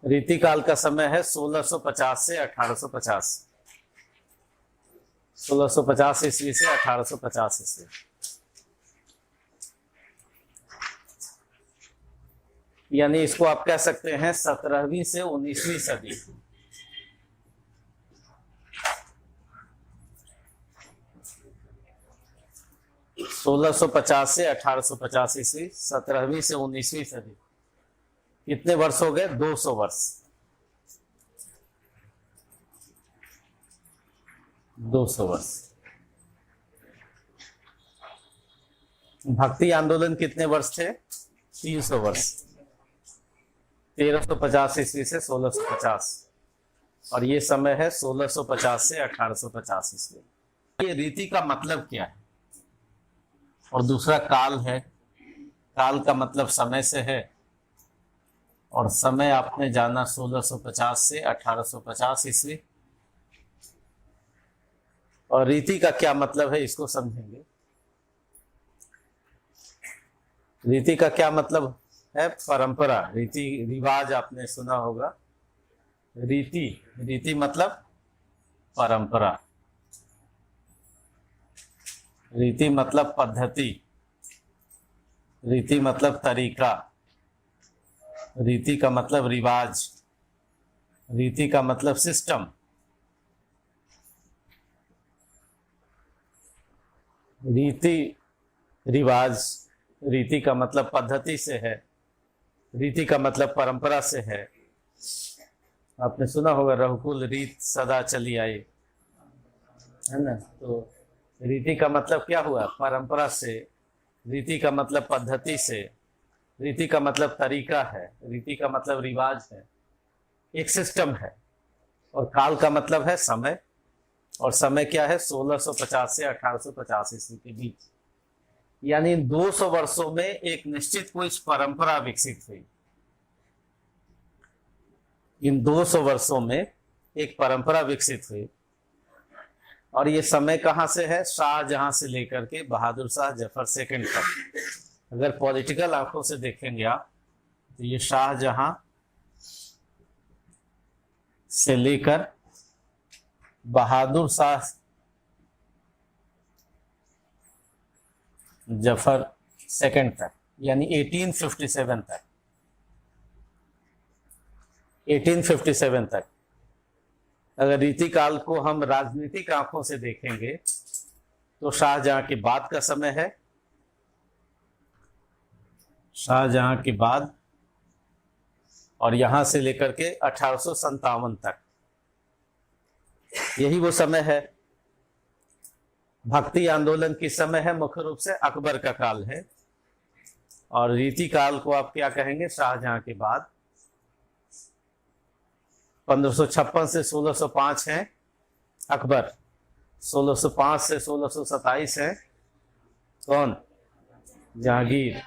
रीतिकाल का समय है 1650 से 1850। 1650 ईस्वी से 1850 ईस्वी। यानी इसको आप कह सकते हैं 17वीं से 19वीं सदी। सोलह सौ पचास से 1850 ईस्वी, 17वीं से 19वीं सदी। कितने वर्ष हो गए? 200 वर्ष। 200 वर्ष। भक्ति आंदोलन कितने वर्ष थे? 300 वर्ष। 1350 ईस्वी से 1650, और ये समय है 1650 से 1850 ईस्वी। ये रीति का मतलब क्या है? और दूसरा काल है। काल का मतलब समय से है, और समय आपने जाना 1650 से 1850 ईस्वी। और रीति का क्या मतलब है, इसको समझेंगे। रीति का क्या मतलब है? परंपरा। रीति रिवाज आपने सुना होगा। रीति मतलब परंपरा। रीति मतलब पद्धति। रीति मतलब तरीका। रीति का मतलब रिवाज। रीति का मतलब सिस्टम। रीति रिवाज। रीति का मतलब पद्धति से है। रीति का मतलब परंपरा से है। आपने सुना होगा रघुकुल रीत सदा चली आई, है ना? तो रीति का मतलब क्या हुआ? परंपरा से। रीति का मतलब पद्धति से। रीति का मतलब तरीका है। रीति का मतलब रिवाज है, एक सिस्टम है। और काल का मतलब है समय, और समय क्या है? 1650 से 1850 ईस्वी के बीच। यानी 200 वर्षों में एक निश्चित कोई परंपरा विकसित हुई। इन 200 वर्षों में एक परंपरा विकसित हुई। और ये समय कहां से है? शाहजहां से लेकर के बहादुर शाह जफर सेकंड तक। अगर पॉलिटिकल आंखों से देखेंगे आप, तो ये शाहजहां से लेकर बहादुर शाह जफर सेकंड तक, यानी 1857 तक। 1857 तक। अगर रीतिकाल को हम राजनीतिक आंखों से देखेंगे तो शाहजहां के बाद का समय है। शाहजहां के बाद, और यहां से लेकर के 1857 तक, यही वो समय है। भक्ति आंदोलन की समय है, मुख्य रूप से अकबर का काल है। और रीति काल को आप क्या कहेंगे? शाहजहां के बाद। 1556 से 1605 है अकबर। 1605 से 1627 है कौन? जहांगीर।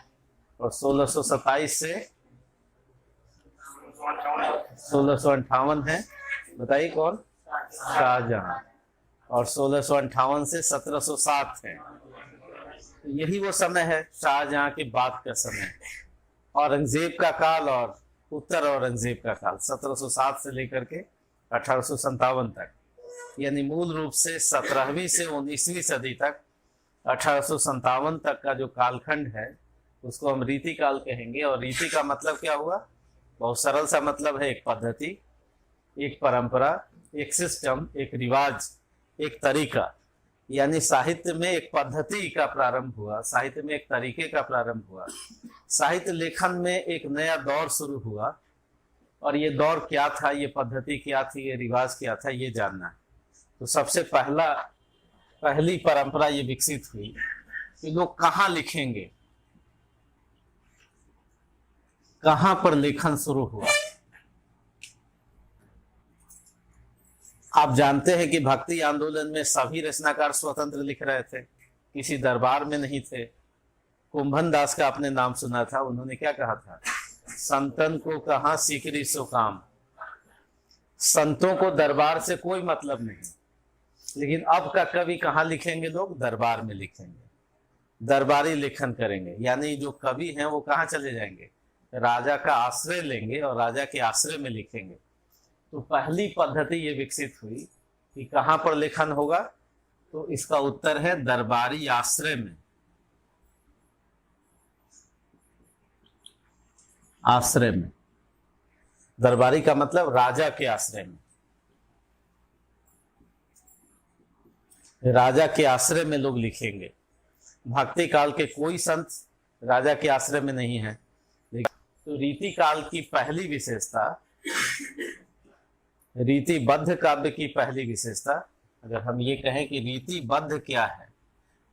और 1627 से 1658 है, बताइए कौन? शाहजहां। और 1658 से 1707 है। तो यही वो समय है, शाहजहां के बाद का समय। औरंगजेब का काल और उत्तर औरंगजेब का काल 1707 से लेकर के 1857 तक। यानी मूल रूप से 17वीं से 19वीं सदी तक, 1857 तक का जो कालखंड है उसको हम रीति काल कहेंगे। और रीति का मतलब क्या हुआ? बहुत सरल सा मतलब है, एक पद्धति, एक परंपरा, एक सिस्टम, एक रिवाज, एक तरीका। यानी साहित्य में एक पद्धति का प्रारंभ हुआ, साहित्य में एक तरीके का प्रारंभ हुआ, साहित्य लेखन में एक नया दौर शुरू हुआ। और ये दौर क्या था, ये पद्धति क्या थी, ये रिवाज क्या था, ये जानना है। तो सबसे पहली परंपरा ये विकसित हुई कि लोग कहाँ लिखेंगे, कहाँ पर लेखन शुरू हुआ। आप जानते हैं कि भक्ति आंदोलन में सभी रचनाकार स्वतंत्र लिख रहे थे, किसी दरबार में नहीं थे। कुंभन दास का आपने नाम सुना था, उन्होंने क्या कहा था? संतन को कहाँ सीकरी सो काम। संतों को दरबार से कोई मतलब नहीं। लेकिन अब का कवि कहाँ लिखेंगे? लोग दरबार में लिखेंगे, दरबारी लेखन करेंगे। यानी जो कवि हैं वो कहाँ चले जाएंगे? राजा का आश्रय लेंगे और राजा के आश्रय में लिखेंगे। तो पहली पद्धति ये विकसित हुई कि कहाँ पर लेखन होगा, तो इसका उत्तर है दरबारी आश्रय में। आश्रय में, दरबारी का मतलब राजा के आश्रय में। राजा के आश्रय में लोग लिखेंगे। भक्ति काल के कोई संत राजा के आश्रय में नहीं है। तो रीति काल की पहली विशेषता, रीतिबद्ध काव्य की पहली विशेषता, अगर हम ये कहें कि रीतिबद्ध क्या है,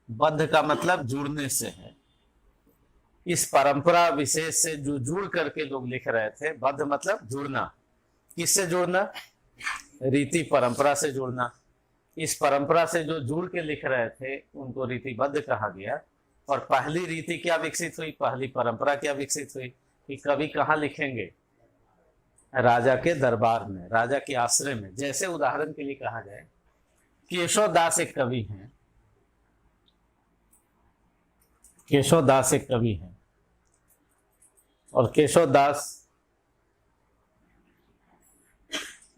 बद्ध का मतलब जुड़ने से है। इस परंपरा विशेष से जो जुड़ करके लोग लिख रहे थे, बद्ध मतलब जुड़ना। किससे जुड़ना? रीति परंपरा से जुड़ना। इस परंपरा से जो जुड़ के लिख रहे थे उनको रीतिबद्ध कहा गया। और पहली रीति क्या विकसित हुई, पहली परंपरा क्या विकसित हुई कि कवि कहाँ लिखेंगे? राजा के दरबार में, राजा के आश्रय में। जैसे उदाहरण के लिए कहा जाए, केशव दास एक कवि हैं, केशव दास एक कवि हैं, और केशव दास,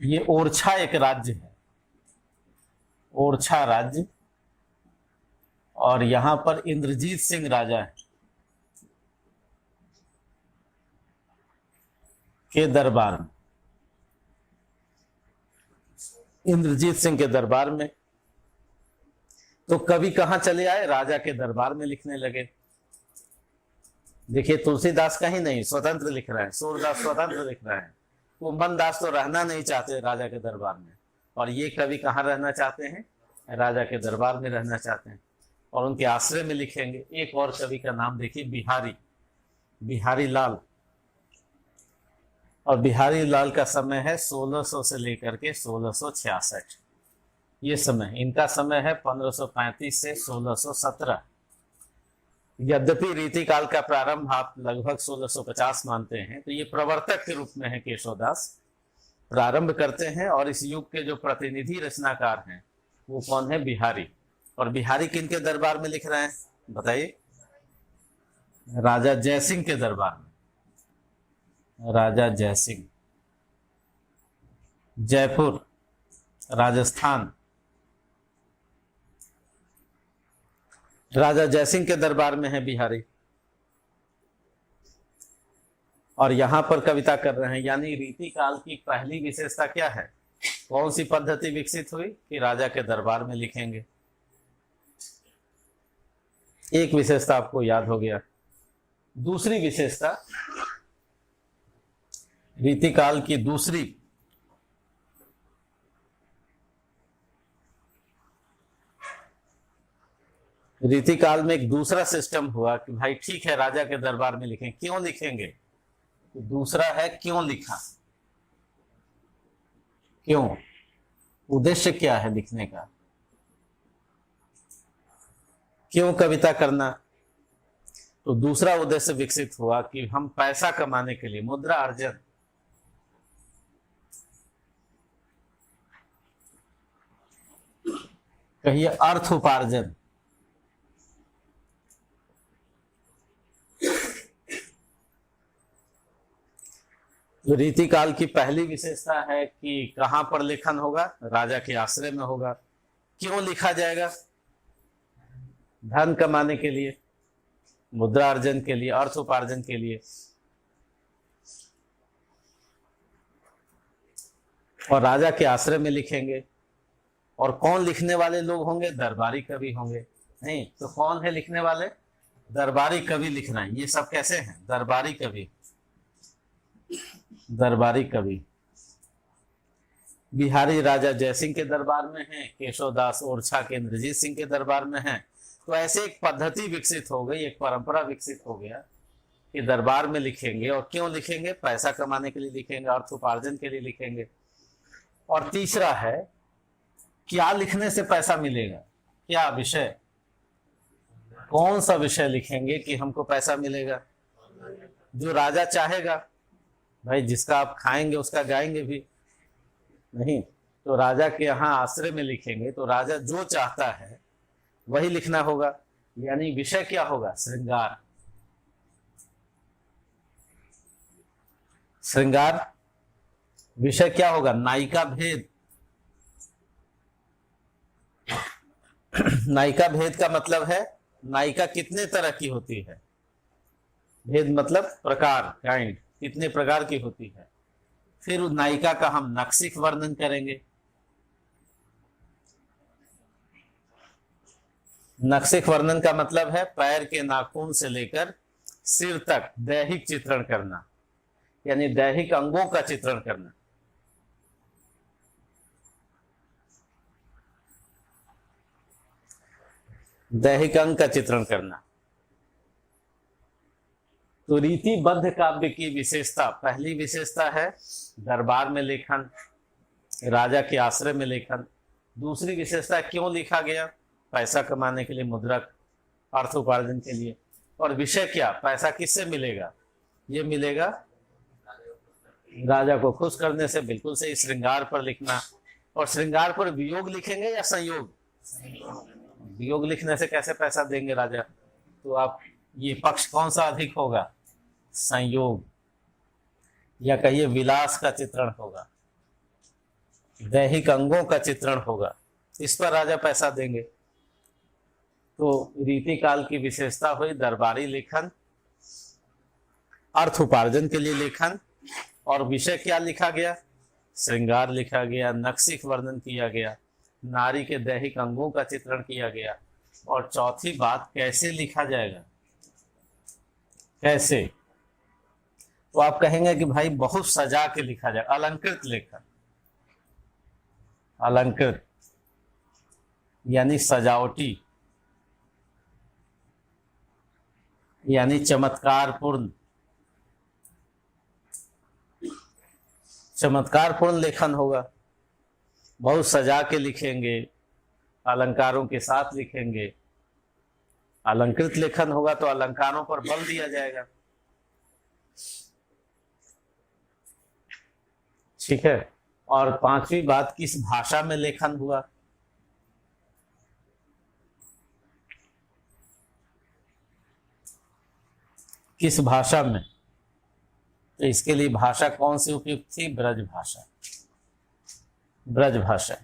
ये ओरछा एक राज्य है, ओरछा राज्य, और यहां पर इंद्रजीत सिंह राजा है के दरबार में, इंद्रजीत सिंह के दरबार में। तो कवि कहां चले आए? राजा के दरबार में लिखने लगे। देखिए, तुलसीदास कहीं नहीं, स्वतंत्र लिख रहा है, सूरदास स्वतंत्र लिख रहा है, कुंभन दास तो रहना नहीं चाहते राजा के दरबार में, और ये कवि कहाँ रहना चाहते हैं? राजा के दरबार में रहना चाहते हैं, और उनके आश्रय में लिखेंगे। एक और कवि का नाम देखिए, बिहारी, बिहारी लाल। और बिहारी लाल का समय है 1600 से लेकर के 1666। ये समय, इनका समय है 1535 से 1617। यद्यपि रीति काल का प्रारंभ आप लगभग 1650 मानते हैं, तो ये प्रवर्तक के रूप में है केशवदास, प्रारंभ करते हैं। और इस युग के जो प्रतिनिधि रचनाकार हैं वो कौन है? बिहारी। और बिहारी किनके दरबार में लिख रहे हैं बताइए? राजा जयसिंह के दरबार में। राजा जयसिंह, जयपुर, राजस्थान, राजा जयसिंह के दरबार में है बिहारी, और यहां पर कविता कर रहे हैं। यानी रीति काल की पहली विशेषता क्या है? कौन सी पद्धति विकसित हुई कि राजा के दरबार में लिखेंगे? एक विशेषता आपको याद हो गया। दूसरी विशेषता, रीति काल की दूसरी, रीति काल में एक दूसरा सिस्टम हुआ कि भाई ठीक है, राजा के दरबार में लिखें। क्यों लिखेंगे? तो दूसरा है क्यों लिखा, क्यों, उद्देश्य क्या है लिखने का, क्यों कविता करना? तो दूसरा उद्देश्य विकसित हुआ कि हम पैसा कमाने के लिए, मुद्रा अर्जन, कहिए अर्थ उपार्जन। तो रीति काल की पहली विशेषता है कि कहां पर लेखन होगा? राजा के आश्रय में होगा। क्यों लिखा जाएगा? धन कमाने के लिए, मुद्रा अर्जन के लिए, अर्थ उपार्जन के लिए। और राजा के आश्रय में लिखेंगे। और कौन लिखने वाले लोग होंगे? दरबारी कवि होंगे। नहीं तो कौन है लिखने वाले? दरबारी कवि लिख रहे हैं। ये सब कैसे हैं? दरबारी कवि, दरबारी कवि। बिहारी राजा जयसिंह के दरबार में है, केशवदास ओरछा के इंद्रजीत सिंह के दरबार में है। तो ऐसे एक पद्धति विकसित हो गई, एक परंपरा विकसित हो गया कि दरबार में लिखेंगे। और क्यों लिखेंगे? पैसा कमाने के लिए लिखेंगे, अर्थ उपार्जन के लिए लिखेंगे। और तीसरा है, क्या लिखने से पैसा मिलेगा? क्या विषय, कौन सा विषय लिखेंगे कि हमको पैसा मिलेगा? जो राजा चाहेगा। भाई जिसका आप खाएंगे उसका गाएंगे भी नहीं। तो राजा के यहाँ आश्रय में लिखेंगे तो राजा जो चाहता है वही लिखना होगा। यानी विषय क्या होगा? श्रृंगार। श्रृंगार विषय क्या होगा? नायिका भेद। नायिका भेद का मतलब है नायिका कितने तरह की होती है। भेद मतलब प्रकार, काइंड, कितने प्रकार की होती है। फिर उस नायिका का हम नक्सिक वर्णन करेंगे। नक्सिक वर्णन का मतलब है पैर के नाखून से लेकर सिर तक दैहिक चित्रण करना, यानी दैहिक अंगों का चित्रण करना। दैहिक अंग का चित्रण करना। तो रीतिबद्ध काव्य की विशेषता, पहली विशेषता है दरबार में लेखन, राजा के आश्रय में लेखन। दूसरी विशेषता क्यों लिखा गया? पैसा कमाने के लिए, मुद्रक, अर्थ उपार्जन के लिए। और विषय क्या? पैसा किससे मिलेगा? ये मिलेगा राजा को खुश करने से। बिल्कुल सही। श्रृंगार पर लिखना। और श्रृंगार पर वियोग लिखेंगे या संयोग? वियोग लिखने से कैसे पैसा देंगे राजा? तो आप ये पक्ष कौन सा अधिक होगा? संयोग, या कहिए विलास का चित्रण होगा, दैहिक अंगों का चित्रण होगा, इस पर राजा पैसा देंगे। तो रीति काल की विशेषता हुई दरबारी लेखन, अर्थ उपार्जन के लिए लेखन। और विषय क्या लिखा गया? श्रृंगार लिखा गया, नक्सिक वर्णन किया गया, नारी के दैहिक अंगों का चित्रण किया गया। और चौथी बात, कैसे लिखा जाएगा? कैसे? तो आप कहेंगे कि भाई बहुत सजा के लिखा जाए, अलंकृत लेखन। अलंकृत यानी सजावटी, यानी चमत्कारपूर्ण। चमत्कारपूर्ण लेखन होगा। बहुत सजा के लिखेंगे, अलंकारों के साथ लिखेंगे। अलंकृत लेखन होगा तो अलंकारों पर बल दिया जाएगा। ठीक है। और पांचवी बात, किस भाषा में लेखन हुआ? किस भाषा में? तो इसके लिए भाषा कौन सी उपयुक्त थी? ब्रज भाषा। ब्रज भाषा।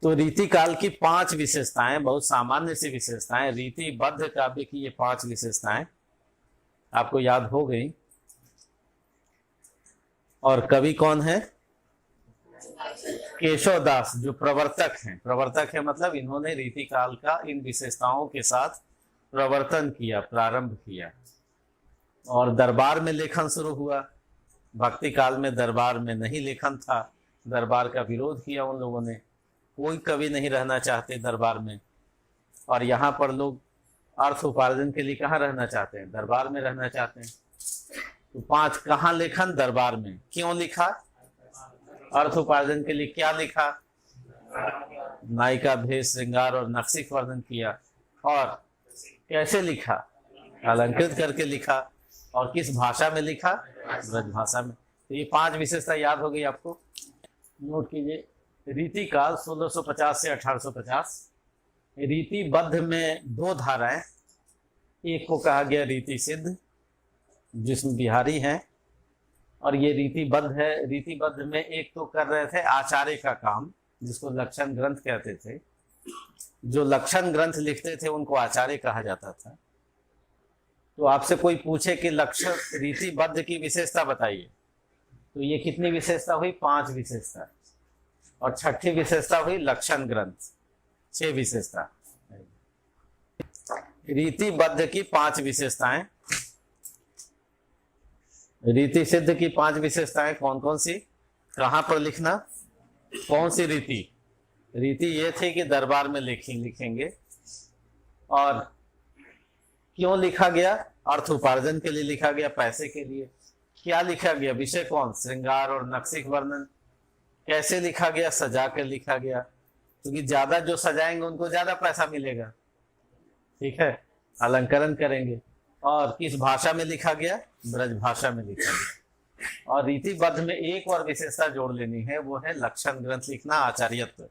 तो रीति काल की 5 विशेषताएं, बहुत सामान्य सी विशेषताएं, रीतिबद्ध काव्य की ये 5 विशेषताएं आपको याद हो गई। और कवि कौन है? केशव दास, जो प्रवर्तक हैं। प्रवर्तक है मतलब इन्होंने रीति काल का इन विशेषताओं के साथ प्रवर्तन किया, प्रारंभ किया। और दरबार में लेखन शुरू हुआ। भक्ति काल में दरबार में नहीं लेखन था, दरबार का विरोध किया उन लोगों ने। कोई कवि नहीं रहना चाहते दरबार में। और यहाँ पर लोग अर्थ उपार्जन के लिए कहाँ रहना चाहते हैं? दरबार में रहना चाहते हैं। तो 5 कहाँ लेखन? दरबार में। क्यों लिखा? अर्थ उपार्जन के लिए। क्या लिखा? नायिका भेद, श्रृंगार और नक्सिक वर्णन किया। और कैसे लिखा? अलंकृत करके लिखा। और किस भाषा में लिखा? ब्रज भाषा में। तो ये 5 विशेषता याद हो गई आपको। नोट कीजिए। रीति काल 1650 से 1850। रीतिबद्ध में 2 धाराएं। एक को कहा गया रीति सिद्ध, जिसमें बिहारी हैं, और ये रीतिबद्ध है। रीतिबद्ध में एक तो कर रहे थे आचार्य का काम, जिसको लक्षण ग्रंथ कहते थे। जो लक्षण ग्रंथ लिखते थे उनको आचार्य कहा जाता था। तो आपसे कोई पूछे कि लक्षण रीतिबद्ध की विशेषता बताइए, तो ये कितनी विशेषता हुई? 5 विशेषता। और छठी विशेषता हुई लक्षण ग्रंथ, 6 विशेषता। रीतिबद्ध की 5 विशेषताएं। रीति सिद्ध की 5 विशेषताएं कौन कौन सी? कहां पर लिखना? कौन सी रीति? रीति ये थी कि दरबार में लिखेंगे। और क्यों लिखा गया? अर्थ उपार्जन के लिए लिखा गया, पैसे के लिए। क्या लिखा गया? विषय कौन? श्रृंगार और नक्सिक वर्णन। कैसे लिखा गया? सजा कर लिखा गया, क्योंकि ज्यादा जो सजाएंगे उनको ज्यादा पैसा मिलेगा। ठीक है। अलंकरण करेंगे। और किस भाषा में लिखा गया? ब्रज भाषा में लिखा गया। और रीतिबद्ध में एक और विशेषता जोड़ लेनी है, वो है लक्षण ग्रंथ लिखना, आचार्यत्व।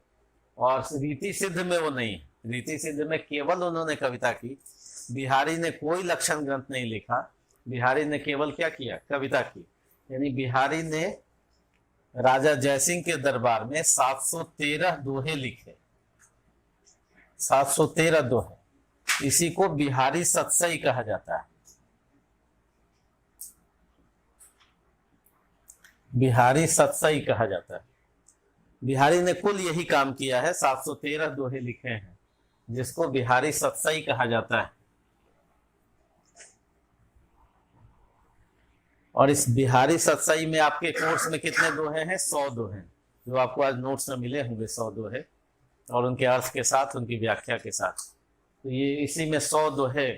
और रीति सिद्ध में वो नहीं। रीति सिद्ध में केवल उन्होंने कविता की। बिहारी ने कोई लक्षण ग्रंथ नहीं लिखा। बिहारी ने केवल क्या किया, कविता की। यानी बिहारी ने राजा जयसिंह के दरबार में 713 दोहे लिखे, 713 दोहे। इसी को बिहारी सतसई कहा जाता है। बिहारी सतसई कहा जाता है। बिहारी ने कुल यही काम किया है, 713 दोहे लिखे हैं, जिसको बिहारी सतसई कहा जाता है। और इस बिहारी सतसई में आपके कोर्स में कितने दोहे हैं, 100 दोहे, जो आपको आज नोट्स में मिले होंगे, 100 दोहे, और उनके अर्थ के साथ, उनकी व्याख्या के साथ। तो ये इसी में 100 दोहे।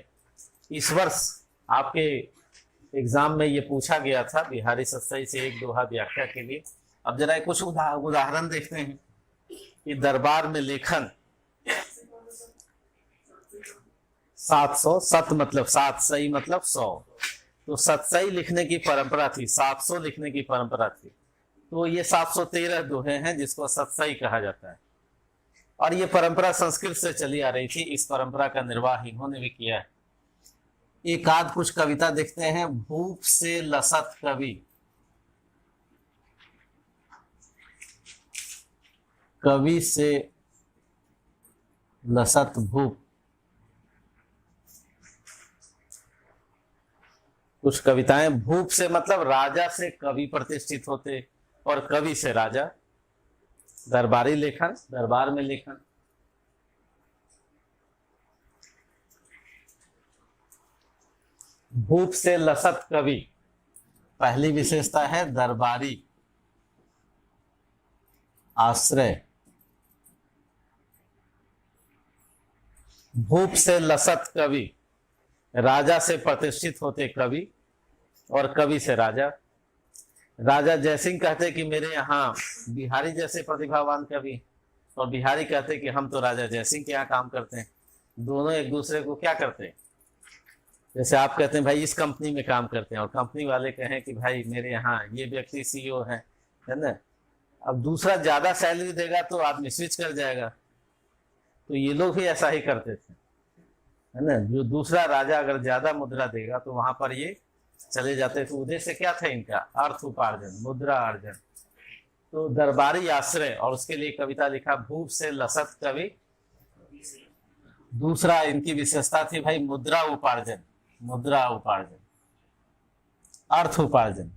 इस वर्ष आपके एग्जाम में ये पूछा गया था, बिहारी सतसई से एक दोहा व्याख्या के लिए। अब जरा कुछ उदाहरण देखते हैं कि दरबार में लेखन 700, सत मतलब सात, सई मतलब 100, तो सतसई लिखने की परंपरा थी, 700 लिखने की परंपरा थी। तो ये 713 दोहे हैं जिसको सतसई कहा जाता है। और ये परंपरा संस्कृत से चली आ रही थी। इस परंपरा का निर्वाह इन्होंने भी किया है। एक आध कुछ कविता देखते हैं। भूप से लसत कवि, कवि से लसत भूप। कुछ कविताएं, भूप से मतलब राजा से कवि प्रतिष्ठित होते, और कवि से राजा। दरबारी लेखन, दरबार में लेखन। भूप से लसत कवि, पहली विशेषता है दरबारी आश्रय। भूप से लसत कवि, राजा से प्रतिष्ठित होते कवि, और कवि से राजा। राजा जयसिंह कहते कि मेरे यहाँ बिहारी जैसे प्रतिभावान कवि, और बिहारी कहते कि हम तो राजा जयसिंह के यहाँ काम करते हैं। दोनों एक दूसरे को क्या करते हैं, जैसे आप कहते हैं भाई इस कंपनी में काम करते हैं, और कंपनी वाले कहें कि भाई मेरे यहाँ ये व्यक्ति सीईओ है ना। अब दूसरा ज्यादा सैलरी देगा तो आदमी स्विच कर जाएगा। तो ये लोग भी ऐसा ही करते थे, है ना। जो दूसरा राजा अगर ज्यादा मुद्रा देगा तो वहां पर ये चले जाते। तो उद्देश्य क्या था इनका, अर्थ उपार्जन, मुद्रा अर्जन। तो दरबारी आश्रय, और उसके लिए कविता लिखा भूप से लसत कवि। दूसरा इनकी विशेषता थी भाई मुद्रा उपार्जन, मुद्रा उपार्जन, अर्थ उपार्जन।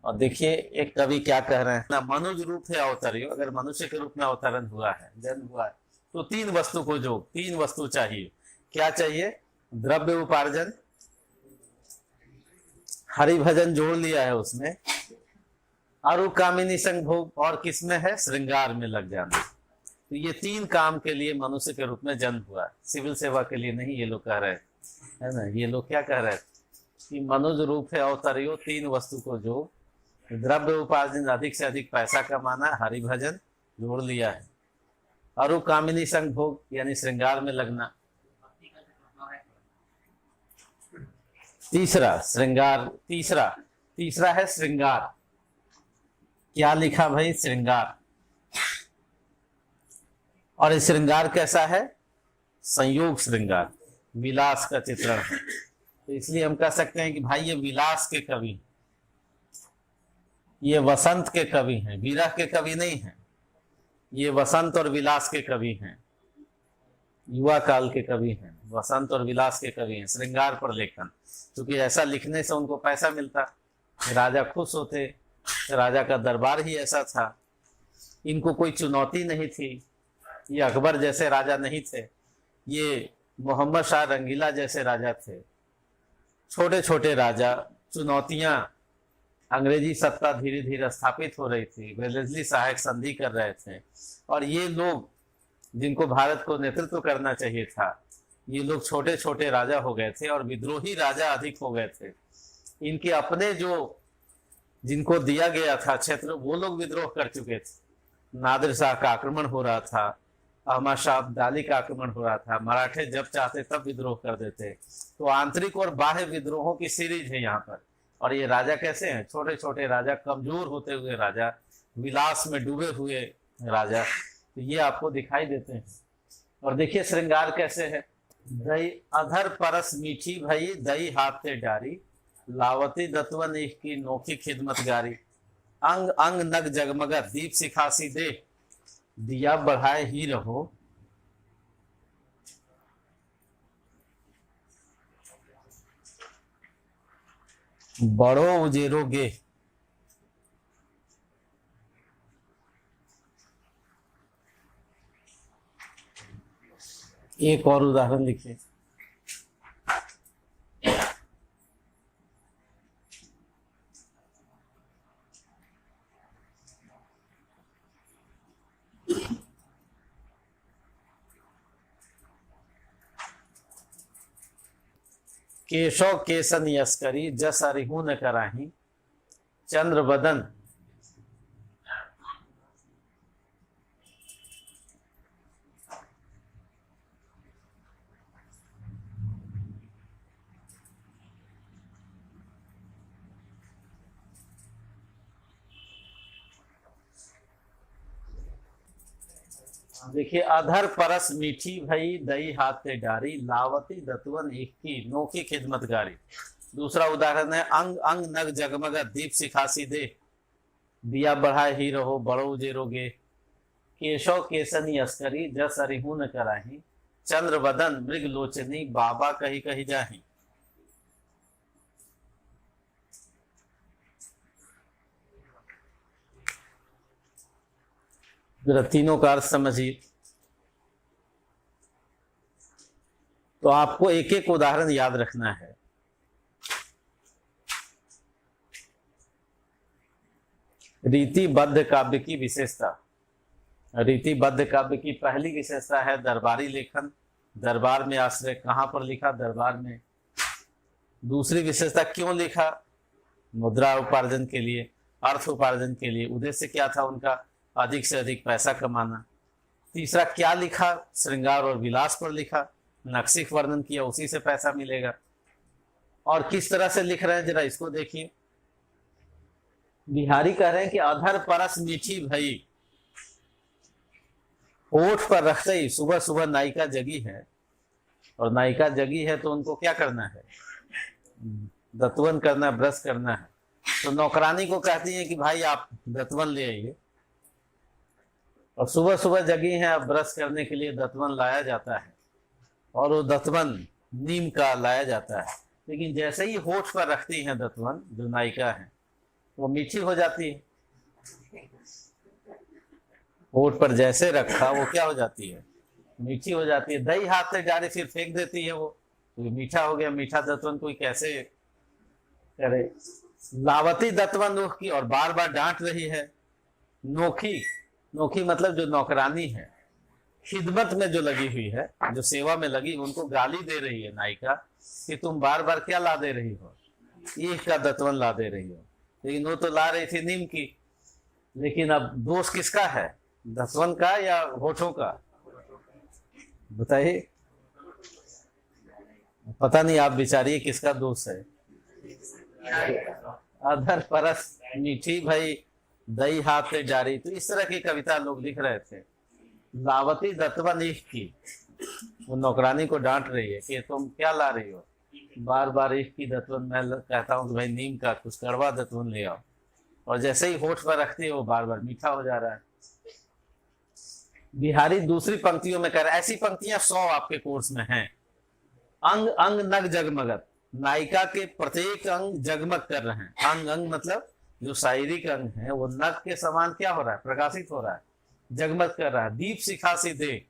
और देखिए एक कवि क्या कह रहे हैं ना, मनुज रूप है अवतरियो, अगर मनुष्य के रूप में अवतरण हुआ है, जन्म हुआ है, तो 3 वस्तु को जो 3 वस्तु चाहिए। क्या चाहिए, द्रव्य उपार्जन, हरि भजन जोड़ लिया है उसमें, अरु कामिनी संग भोग, और किसमें है, श्रृंगार में लग जाना। तो ये 3 काम के लिए मनुष्य के रूप में जन्म हुआ, सिविल सेवा के लिए नहीं। ये लोग कह रहे है ना, ये लोग क्या कह रहे हैं कि मनुज रूप है अवतरियो, 3 वस्तु को जो, द्रव्य उपार्जन अधिक से अधिक पैसा कमाना, हरि भजन जोड़ लिया है, अरु कामिनी संग भोग यानी श्रृंगार में लगना। तीसरा श्रृंगार, तीसरा है श्रृंगार। क्या लिखा भाई, श्रृंगार। और ये श्रृंगार कैसा है, संयोग श्रृंगार, विलास का चित्रण है। तो इसलिए हम कह सकते हैं कि भाई ये विलास के कवि, ये वसंत के कवि हैं, विरह के कवि नहीं हैं। ये वसंत और विलास के कवि हैं, युवा काल के कवि हैं, वसंत और विलास के कवि हैं। श्रृंगार पर लेखन, क्योंकि ऐसा लिखने से उनको पैसा मिलता, राजा खुश होते। राजा का दरबार ही ऐसा था, इनको कोई चुनौती नहीं थी। ये अकबर जैसे राजा नहीं थे, ये मोहम्मद शाह रंगीला जैसे राजा थे। छोटे छोटे राजा, चुनौतियां, अंग्रेजी सत्ता धीरे धीरे स्थापित हो रही थी, वेलेस्ली सहायक संधि कर रहे थे, और ये लोग जिनको भारत को नेतृत्व करना चाहिए था, ये लोग छोटे छोटे राजा हो गए थे और विद्रोही राजा अधिक हो गए थे। इनके अपने जो जिनको दिया गया था क्षेत्र, वो लोग विद्रोह कर चुके थे। नादिर शाह का आक्रमण हो रहा था, अहमद शाह अब्दाली का आक्रमण हो रहा था, मराठे जब चाहते तब विद्रोह कर देते। तो आंतरिक और बाह्य विद्रोहों की सीरीज है यहाँ पर। और ये राजा कैसे हैं, छोटे छोटे राजा, कमजोर होते हुए राजा, विलास में डूबे हुए राजा, तो ये आपको दिखाई देते हैं। और देखिए श्रृंगार कैसे है, दही अधर परस मीठी भई दही हाथ से डारी, लावती दतवन की नोखी खिदमत गारी। अंग अंग नग जगमगत दीप सिखासी दे, दिया बढ़ाए ही रहो। बड़ो उजेरोगे। एक और उदाहरण लिखिए। केशव केसन यश करी, जस अरिहु न कराही। चंद्र बदन देखिए, अधर परस मीठी भई दही हाथ से डारी, लावती दतवन एक की नोखी खिदमतगारी। दूसरा उदाहरण है, अंग अंग नग जगमगा दीप सिखासी दे, दिया बढ़ाए ही रहो बड़ो उजेरोगे। केशव केसनी अस्करी, जस अरिहु न कराही। चंद्र बदन मृग लोचनी, बाबा कही कही जाही। जरा तीनों का अर्थ समझिए। तो आपको एक एक उदाहरण याद रखना है। रीतिबद्ध काव्य की विशेषता। रीतिबद्ध काव्य की पहली विशेषता है दरबारी लेखन। दरबार में आश्रय, कहां पर लिखा? दरबार में। दूसरी विशेषता, क्यों लिखा? मुद्रा उपार्जन के लिए, अर्थ उपार्जन के लिए। उद्देश्य क्या था उनका? अधिक से अधिक पैसा कमाना। तीसरा, क्या लिखा? श्रृंगार और विलास पर लिखा, नक्सिक वर्णन किया, उसी से पैसा मिलेगा। और किस तरह से लिख रहे हैं जरा इसको देखिए। बिहारी कह रहे हैं कि अधर परस मीठी भई, होठ पर रखते ही सुबह सुबह नायिका जगी है, और नायिका जगी है तो उनको क्या करना है? दतवन करना, ब्रश करना है। तो नौकरानी को कहती है कि भाई आप दतवन ले आइए, और सुबह सुबह जगी हैं, अब ब्रश करने के लिए दतवन लाया जाता है, और वो दतवन नीम का लाया जाता है। लेकिन जैसे ही होठ पर रखती हैं दतवन, जो नायिका है, वो मीठी हो जाती है। होठ पर जैसे रखा वो क्या हो जाती है? मीठी हो जाती है। दही हाथ से डाली फिर फेंक देती है, वो तो मीठा हो गया। मीठा दतवन कोई कैसे करे? लावती दतवन उख की, और बार बार डांट रही है। नोखी, नोखी मतलब जो नौकरानी है, खिदमत में जो लगी हुई है, जो सेवा में लगी, उनको गाली दे रही है नायिका कि तुम बार बार क्या ला दे रही हो? ईख का दतवन ला दे रही हो। लेकिन वो तो ला रही थी नीम की। लेकिन अब दोष किसका है? दतवन का या होठों का? बताइए। पता नहीं, आप विचारिए किसका दोष है। अधर परस मीठी भाई दही हाथ से जारी। तो इस तरह की कविता लोग लिख रहे थे। लावती दतवन ईख की, वो नौकरानी को डांट रही है कि तुम क्या ला रही हो? बार बार ईख की दतवन। मैं कहता हूँ कि भाई नीम का कुछ कड़वा दतवन ले आओ, और जैसे ही होठ पर रखती है वो बार बार मीठा हो जा रहा है। बिहारी दूसरी पंक्तियों में कह रहा है, ऐसी पंक्तियां 100 आपके कोर्स में हैं। अंग अंग नग जगमगत, नायिका के प्रत्येक अंग जगमग कर रहे हैं। अंग अंग मतलब जो शारीरिक अंग है वो नग के समान क्या हो रहा है? प्रकाशित हो रहा है, जगमग कर रहा है। दीप सिखासी दे,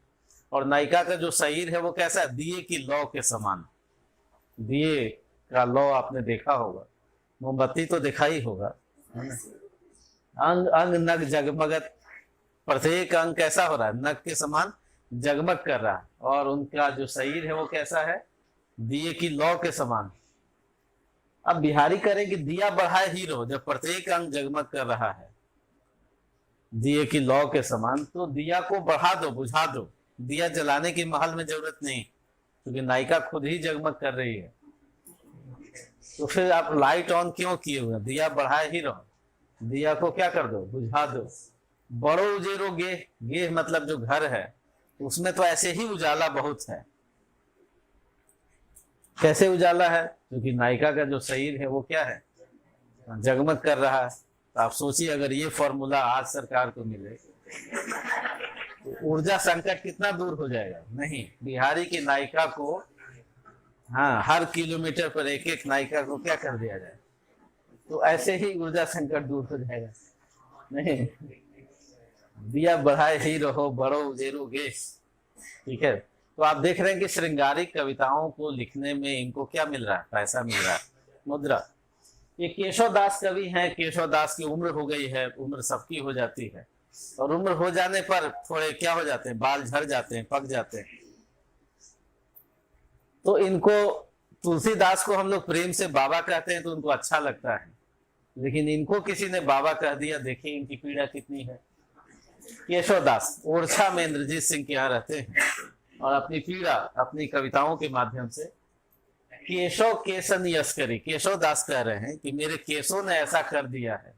और नायिका का जो शरीर है वो कैसा है? दिए की लौ के समान। दिए का लौ आपने देखा होगा, मोमबत्ती तो देखा ही होगा। अंग अंग नग जगमगत, प्रत्येक अंग कैसा हो रहा है? नग के समान जगमग कर रहा है। और उनका जो शरीर है वो कैसा है? दिए की लौ के समान। अब बिहारी करें कि दिया बढ़ाए ही रहो, जब प्रत्येक अंग जगमग कर रहा है दिए की लौ के समान, तो दिया को बढ़ा दो, बुझा दो। दिया जलाने की महल में जरूरत नहीं, क्योंकि नायिका खुद ही जगमग कर रही है। तो फिर आप लाइट ऑन क्यों किए हुए? दिया बढ़ाए ही रहो, दिया को क्या कर दो? बुझा दो। बड़ो उजेरो गे, गे मतलब जो घर है, उसमें तो ऐसे ही उजाला बहुत है। कैसे उजाला है? क्योंकि नायिका का जो शरीर है वो क्या है, जगमग कर रहा है। तो आप सोचिए अगर ये फॉर्मूला आज सरकार को मिले तो ऊर्जा संकट कितना दूर हो जाएगा। नहीं, बिहारी की नायिका को, हाँ, हर किलोमीटर पर एक एक नायिका को क्या कर दिया जाए, तो ऐसे ही ऊर्जा संकट दूर हो जाएगा। नहीं, दिया बढ़ाए ही रहो, बड़ो उजेरो गेस। ठीक है, तो आप देख रहे हैं कि श्रृंगारिक कविताओं को लिखने में इनको क्या मिल रहा है, पैसा मिल रहा है, मुद्रा। ये केशव दास कवि हैं। केशव दास की उम्र हो गई है, उम्र सबकी हो जाती है, और उम्र हो जाने पर थोड़े क्या हो जाते हैं, बाल झड़ जाते हैं, पक जाते हैं। तो इनको, तुलसीदास को हम लोग प्रेम से बाबा कहते हैं तो उनको अच्छा लगता है, लेकिन इनको किसी ने बाबा कह दिया, देखिए इनकी पीड़ा कितनी है। केशव दास ओरछा में इंद्रजीत सिंह के यहाँ रहते हैं और अपनी पीड़ा अपनी कविताओं के माध्यम से, केशव केसन यस्करी, केशव दास कह रहे हैं कि मेरे केशों ने ऐसा कर दिया है,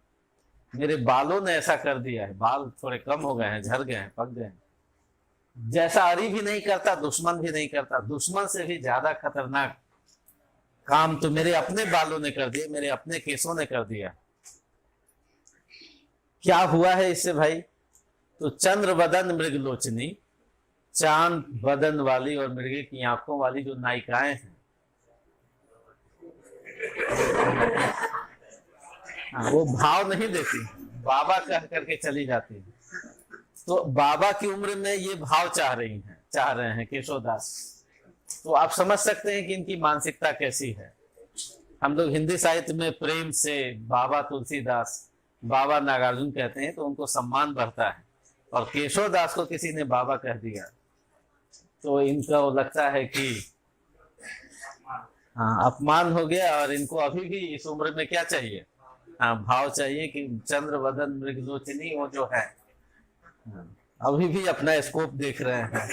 मेरे बालों ने ऐसा कर दिया है, बाल थोड़े कम हो गए हैं, झड़ गए हैं, पक गए हैं। जैसा अरी भी नहीं करता, दुश्मन भी नहीं करता, दुश्मन से भी ज्यादा खतरनाक काम तो मेरे अपने बालों ने कर दिया, मेरे अपने केशों ने कर दिया। क्या हुआ है इससे भाई? तो चंद्र बदन मृगलोचनी, चांद बदन वाली और मृग की आंखों वाली जो नायिकाएं हैं, वो भाव नहीं देती, बाबा कह करके चली जाती है। तो बाबा की उम्र में ये भाव चाह रहे हैं केशव दास। तो आप समझ सकते हैं कि इनकी मानसिकता कैसी है। हम लोग हिंदी साहित्य में प्रेम से बाबा तुलसीदास, बाबा नागार्जुन कहते हैं तो उनको सम्मान बढ़ता है, और केशव दास को किसी ने बाबा कह दिया तो इनका लगता है कि हाँ, अपमान हो गया। और इनको अभी भी इस उम्र में क्या चाहिए, हाँ, भाव चाहिए कि चंद्र बदन मृगलोचनी वो जो है, अभी भी अपना स्कोप देख रहे हैं।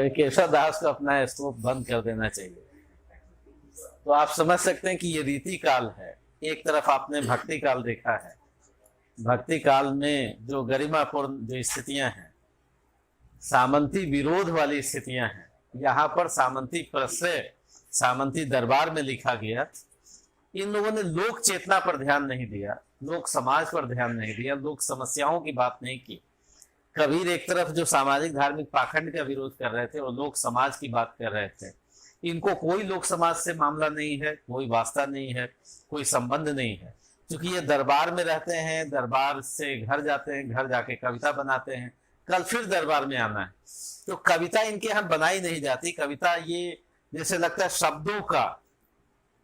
केशव दास को अपना स्कोप बंद कर देना चाहिए। तो आप समझ सकते हैं कि ये रीति काल है। एक तरफ आपने भक्ति काल देखा है, भक्ति काल में जो गरिमापूर्ण जो स्थितियां हैं, सामंती विरोध वाली स्थितियां हैं, यहाँ पर सामंती प्रश्रय, सामंती दरबार में लिखा गया। इन लोगों ने लोक चेतना पर ध्यान नहीं दिया, लोक समाज पर ध्यान नहीं दिया, लोक समस्याओं की बात नहीं की। कबीर एक तरफ जो सामाजिक धार्मिक पाखंड का विरोध कर रहे थे और लोक समाज की बात कर रहे थे। इनको कोई लोक समाज से मामला नहीं है, कोई वास्ता नहीं है, कोई संबंध नहीं है, क्योंकि ये दरबार में रहते हैं, दरबार से घर जाते हैं, घर जाके कविता बनाते हैं, कल फिर दरबार में आना है। तो कविता इनके यहाँ बनाई नहीं जाती। कविता ये जैसे लगता है शब्दों का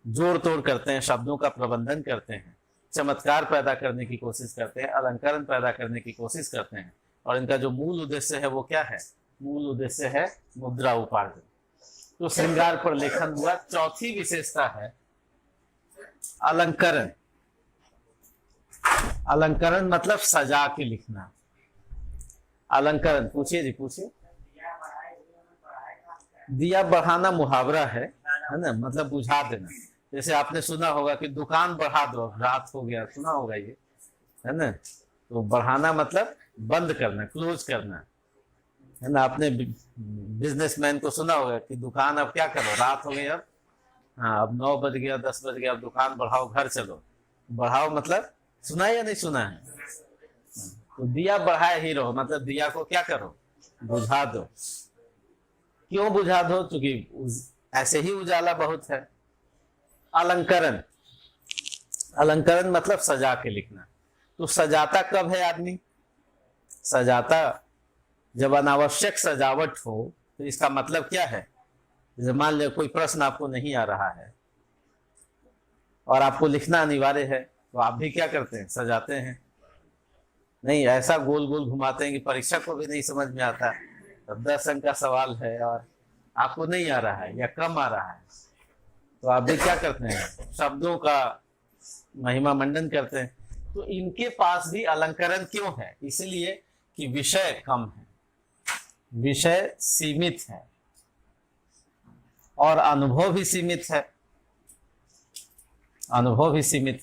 जोड़ तोड़ करते हैं, शब्दों का प्रबंधन करते हैं, चमत्कार पैदा करने की कोशिश करते हैं, अलंकरण पैदा करने की कोशिश करते हैं। और इनका जो मूल उद्देश्य है वो क्या है? मूल उद्देश्य है मुद्रा उपार्जन। तो श्रृंगार पर लेखन हुआ। चौथी विशेषता है अलंकरण। अलंकरण मतलब सजा के लिखना। अलंकरण, पूछिए जी, पूछिए। दिया बढ़ाना मुहावरा है ना, मतलब बुझा देना। जैसे आपने सुना होगा कि दुकान बढ़ा दो, रात हो गया, सुना होगा ये, है ना। तो बढ़ाना मतलब बंद करना, क्लोज करना, है ना। आपने बिजनेसमैन को सुना होगा कि दुकान अब क्या करो, रात हो गई, अब हाँ, अब 9 बज गया, 10 बज गया, अब दुकान बढ़ाओ, घर चलो। बढ़ाओ मतलब सुना या नहीं सुना है? तो दिया बढ़ाए ही रहो मतलब दिया को क्या करो, बुझा दो। क्यों बुझा दो? क्योंकि ऐसे ही उजाला बहुत है। अलंकरण, अलंकरण मतलब सजा के लिखना। तो सजाता कब है आदमी? सजाता जब अनावश्यक सजावट हो। तो इसका मतलब क्या है? जैसे मान लो कोई प्रश्न आपको नहीं आ रहा है और आपको लिखना अनिवार्य है, तो आप भी क्या करते हैं? सजाते हैं। नहीं, ऐसा गोल गोल घुमाते हैं कि परीक्षा को भी नहीं समझ में आता। तब 10 अंक का सवाल है और आपको नहीं आ रहा है या कम आ रहा है, तो आप भी क्या करते हैं? शब्दों का महिमा मंडन करते हैं। तो इनके पास भी अलंकरण क्यों है? इसलिए कि विषय कम है, विषय सीमित है और अनुभव भी सीमित है। अनुभव भी सीमित,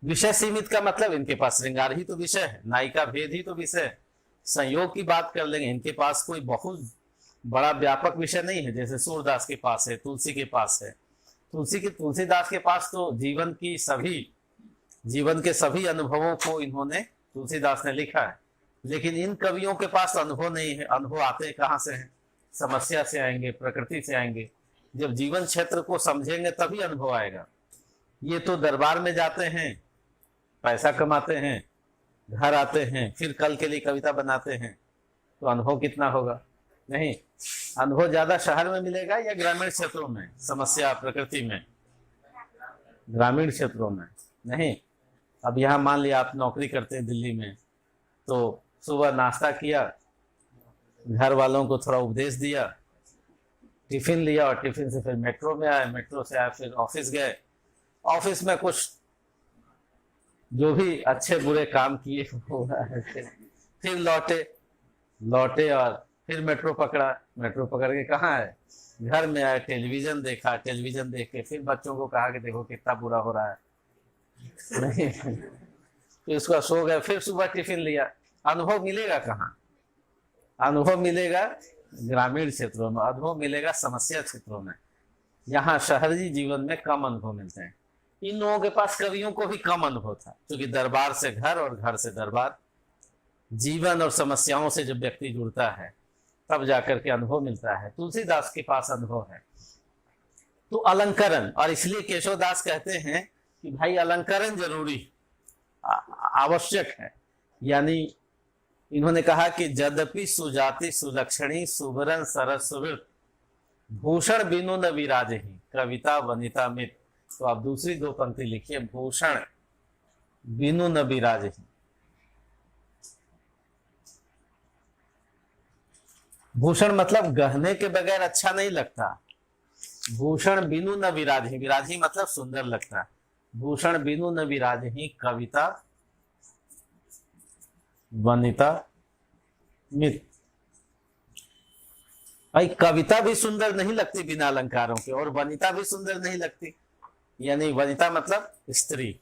विषय सीमित का मतलब इनके पास श्रृंगार ही तो विषय है, नायिका भेद ही तो विषय है। संयोग की बात कर लेंगे, इनके पास कोई बहुत बड़ा व्यापक विषय नहीं है, जैसे सूरदास के पास है, तुलसी के पास है। तुलसीदास के पास तो जीवन के सभी अनुभवों को इन्होंने, तुलसीदास ने लिखा है। लेकिन इन कवियों के पास अनुभव नहीं है। अनुभव आते कहाँ से हैं? समस्या से आएंगे, प्रकृति से आएंगे। जब जीवन क्षेत्र को समझेंगे तभी अनुभव आएगा। ये तो दरबार में जाते हैं, पैसा कमाते हैं, घर आते हैं, फिर कल के लिए कविता बनाते हैं, तो अनुभव कितना होगा? नहीं। अनुभव ज्यादा शहर में मिलेगा या ग्रामीण क्षेत्रों में? समस्या प्रकृति में, ग्रामीण क्षेत्रों में नहीं। अब यहाँ मान लिया आप नौकरी करते हैं दिल्ली में, तो सुबह नाश्ता किया, घर वालों को थोड़ा उपदेश दिया, टिफिन लिया और टिफिन से फिर मेट्रो में आए, मेट्रो से आए फिर ऑफिस गए, ऑफिस में कुछ जो भी अच्छे बुरे काम किए हो रहा है, फिर लौटे और फिर मेट्रो पकड़ा, मेट्रो पकड़ के कहाँ है? घर में आए, टेलीविजन देखा, टेलीविजन देख के फिर बच्चों को कहा कि देखो कितना बुरा हो रहा है, नहीं फिर उसका सो गए, फिर सुबह टिफिन लिया। अनुभव मिलेगा कहाँ? अनुभव मिलेगा ग्रामीण क्षेत्रों में, अनुभव मिलेगा समस्या क्षेत्रों में। यहाँ शहरी जीवन में कम अनुभव मिलते हैं। इन लोगों के पास, कवियों को भी कम अनुभव था, क्योंकि दरबार से घर और घर से दरबार, जीवन और समस्याओं से जब व्यक्ति जुड़ता है तब जाकर के अनुभव मिलता है। तुलसीदास के पास अनुभव है। तो अलंकरण, और इसलिए केशवदास कहते हैं कि भाई अलंकरण जरूरी, आवश्यक है। यानी इन्होंने कहा कि यद्यपि सुजाति सुलक्षणी सुभरन सरस सुवृत भूषण बिनु न विराजहि कविता वनिता मित। तो आप दूसरी दो पंक्ति लिखिए, भूषण बिनु न विराजहि। भूषण मतलब गहने के बगैर अच्छा नहीं लगता। भूषण बिनु न विराजहि, विराजहि मतलब सुंदर लगता। भूषण बिनु न विराजहि कविता वनिता मित। भाई कविता भी सुंदर नहीं लगती बिना अलंकारों के, और वनिता भी सुंदर नहीं लगती। यानी वनिता मतलब स्त्री,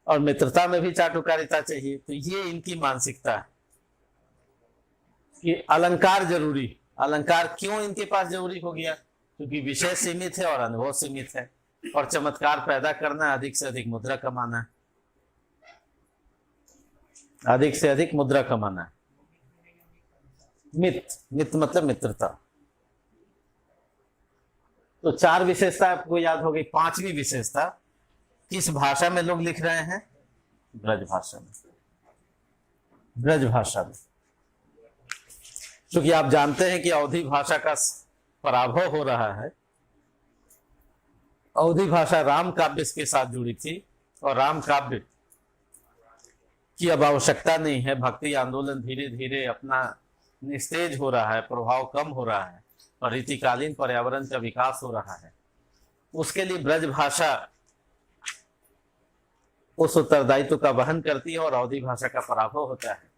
और मित्रता में भी चाटुकारिता चाहिए। तो ये इनकी मानसिकता है कि अलंकार जरूरी। अलंकार क्यों इनके पास जरूरी हो गया? क्योंकि विषय सीमित है और अनुभव सीमित है, और चमत्कार पैदा करना, अधिक से अधिक मुद्रा कमाना है, अधिक से अधिक मुद्रा कमाना है। मित मतलब मित्रता। तो चार विशेषता आपको याद हो गई। पांचवी विशेषता, किस भाषा में लोग लिख रहे हैं? ब्रज भाषा में। ब्रज भाषा में, क्योंकि आप जानते हैं कि अवधी भाषा का पराभव हो रहा है। अवधी भाषा राम काव्य के साथ जुड़ी थी, और राम काव्य की अब आवश्यकता नहीं है। भक्ति आंदोलन धीरे धीरे अपना निस्तेज हो रहा है, प्रभाव कम हो रहा है, और रीतिकालीन पर्यावरण का विकास हो रहा है। उसके लिए ब्रज भाषा उस उत्तरदायित्व का वहन करती है, और अवधी भाषा का पराभव होता है।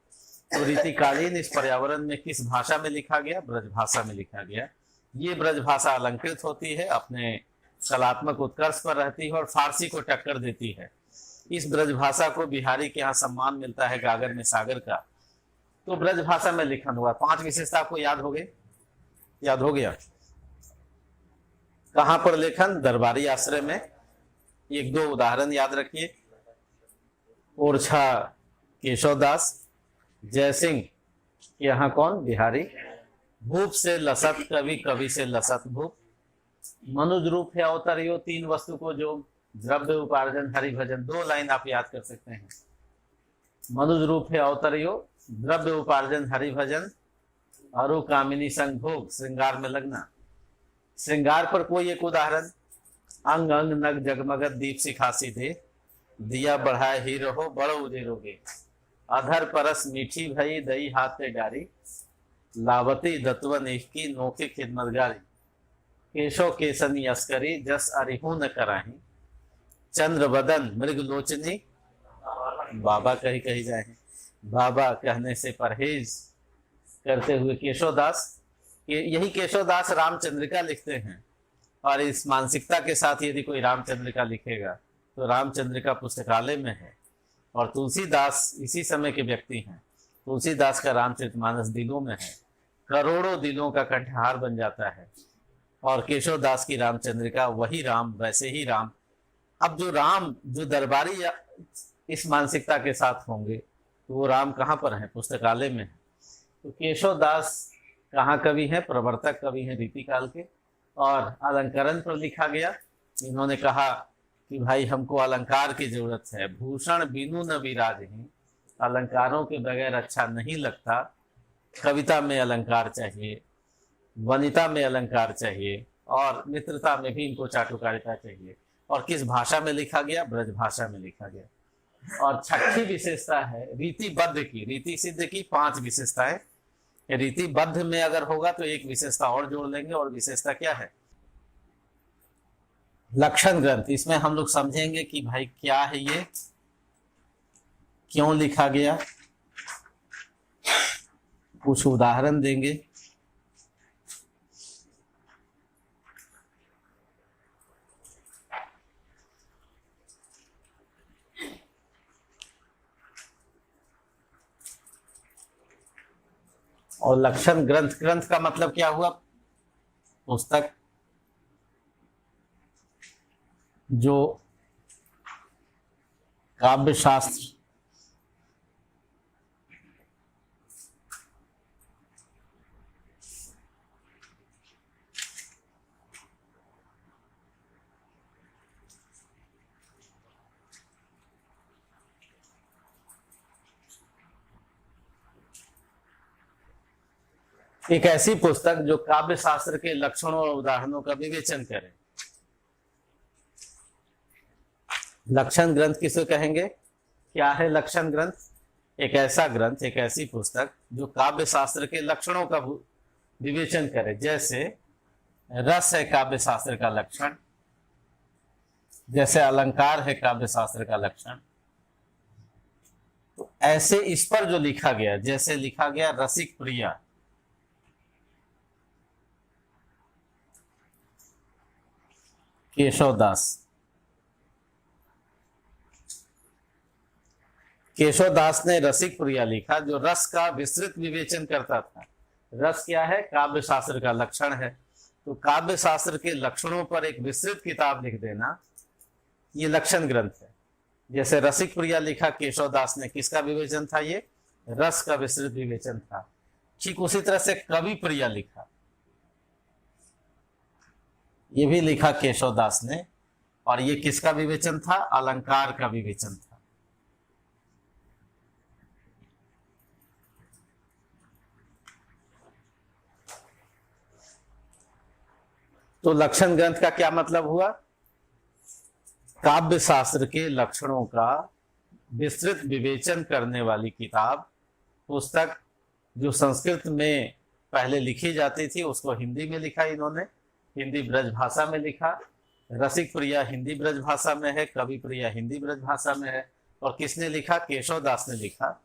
तो रीतिकालीन इस पर्यावरण में किस भाषा में लिखा गया? ब्रज भाषा में लिखा गया। ये ब्रज भाषा अलंकृत होती है, अपने कलात्मक उत्कर्ष पर रहती है, और फारसी को टक्कर देती है। इस ब्रज भाषा को बिहारी के यहाँ सम्मान मिलता है, गागर में सागर का। तो ब्रज भाषा में लिखन हुआ। पांच विशेषता आपको याद हो गई? याद हो गया? कहां पर लेखन? दरबारी आश्रय में। एक दो उदाहरण याद रखिए। ओरछा केशवदास, जयसिंह यहाँ कौन? बिहारी। भूप से लसत कवि, कवि से लसत भूप। मनुज रूप है अवतरियो, तीन वस्तु को जो द्रव्य उपार्जन हरि भजन। दो लाइन आप याद कर सकते हैं। मनुज रूप है अवतरियो, द्रव्य उपार्जन हरि भजन, अरु कामिनी संग भोग, श्रृंगार में लगना। श्रृंगार पर कोई एक उदाहरण, अंग अंग नग जगमगत दीप सिखासी दे, दिया बढ़ाए ही रहो बड़ उजेरोगे, अधर परस मीठी भई दई हाथे डारी, लावती दत्वन की नोके खिदमतगारी, केशो केसनी अस्करी जस अरिहू न कराही, चंद्र बदन मृग लोचनी, बाबा कही कही जाए। बाबा कहने से परहेज करते हुए केशवदास, यही केशवदास रामचंद्रिका लिखते हैं। और इस मानसिकता के साथ यदि कोई रामचंद्रिका लिखेगा तो रामचंद्रिका पुस्तकालय में है, और तुलसीदास इसी समय के व्यक्ति हैं। तुलसीदास का रामचरितमानस दिलों में है, करोड़ों दिलों का कंठहार बन जाता है। और केशव दास की रामचंद्रिका वही राम वैसे ही राम। अब जो राम जो दरबारी इस मानसिकता के साथ होंगे तो वो राम कहाँ पर है? पुस्तकालय में है। तो केशव दास कहाँ कवि हैं? प्रवर्तक कवि हैं रीतिकाल के। और अलंकरण पर लिखा गया। इन्होंने कहा कि भाई हमको अलंकार की जरूरत है, भूषण बिनु न विराजहि, अलंकारों के बगैर अच्छा नहीं लगता। कविता में अलंकार चाहिए, वनिता में अलंकार चाहिए, और मित्रता में भी इनको चाटुकारिता चाहिए। और किस भाषा में लिखा गया? ब्रज भाषा में लिखा गया। और छठी विशेषता है रीतिबद्ध की। रीति सिद्ध की 5 विशेषताएं, रीतिबद्ध में अगर होगा तो एक विशेषता और जोड़ लेंगे। और विशेषता क्या है? लक्षण ग्रंथ। इसमें हम लोग समझेंगे कि भाई क्या है ये, क्यों लिखा गया, कुछ उदाहरण देंगे। और लक्षण ग्रंथ, ग्रंथ का मतलब क्या हुआ? पुस्तक जो काव्य शास्त्र एक ऐसी पुस्तक जो काव्य शास्त्र के लक्षणों और उदाहरणों का विवेचन करे। लक्षण ग्रंथ किसे कहेंगे? क्या है लक्षण ग्रंथ? एक ऐसा ग्रंथ, एक ऐसी पुस्तक जो काव्य शास्त्र के लक्षणों का विवेचन करे। जैसे रस है काव्य शास्त्र का लक्षण, जैसे अलंकार है काव्य शास्त्र का लक्षण। तो ऐसे इस पर जो लिखा गया, जैसे लिखा गया रसिक प्रिया, केशव दास। केशव दास ने रसिक प्रिया लिखा, जो रस का विस्तृत विवेचन करता था। रस क्या है? काव्य शास्त्र का लक्षण है। तो काव्य शास्त्र के लक्षणों पर एक विस्तृत किताब लिख देना, ये लक्षण ग्रंथ है। जैसे रसिक प्रिया लिखा केशव दास ने, किसका विवेचन था? ये रस का विस्तृत विवेचन था। ठीक उसी तरह से कवि प्रिया लिखा, ये भी लिखा केशव दास ने, और ये किसका विवेचन था? अलंकार का विवेचन था। तो लक्षण ग्रंथ का क्या मतलब हुआ? काव्य शास्त्र के लक्षणों का विस्तृत विवेचन करने वाली किताब, पुस्तक जो संस्कृत में पहले लिखी जाती थी उसको हिंदी में लिखा इन्होंने, हिंदी ब्रज भाषा में लिखा। रसिक प्रिया हिंदी ब्रज भाषा में है, कवि प्रिया हिंदी ब्रज भाषा में है। और किसने लिखा? केशव दास ने लिखा।